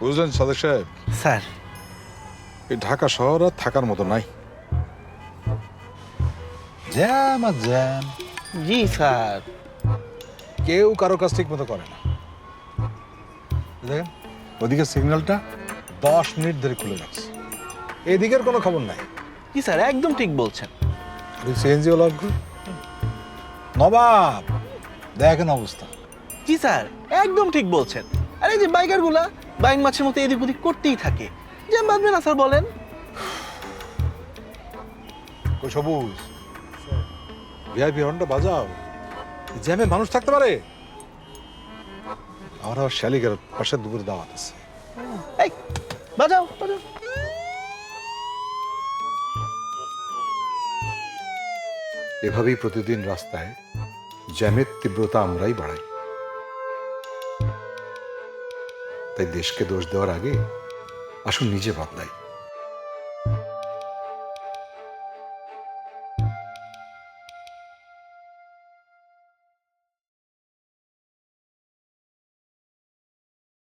বুঝলেন সাদেক সাহেব, স্যার। এই ঢাকা শহর আর থাকার মতো নাই। জ্যাম আর জ্যাম, জি স্যার। কেউ কারো কাজ ঠিক মতো করে না। দেখেন ওদিকে সিগন্যালটা 10 মিনিট ধরে খুলে রাখছে, এদিকের কোনো খবর নাই। জি স্যার, একদম ঠিক বলছেন। সিএনজি ওলা নবাব, দেখেন অবস্থা। জি স্যার, একদম ঠিক বলছেন। আর এই যে বাইকারগুলা বাইন মাছের মতো এদিক ওদিক করতেই থাকে, জ্যাম বাঁধবে না স্যার বলেন? কই সবুজ, ভিআইপি হর্নটা বাজাও, জ্যামে মানুষ থাকতে পারে। আমার আবার শালিকের পাশে দুপুরে দাওয়াত আছে। এই বাজাও বাজাও। এভাবেই প্রতিদিন রাস্তায় জ্যামের তীব্রতা আমরাই বাড়াই। তাই দেশকে দোষ দেওয়ার আগে আসুন নিজে বদলাই।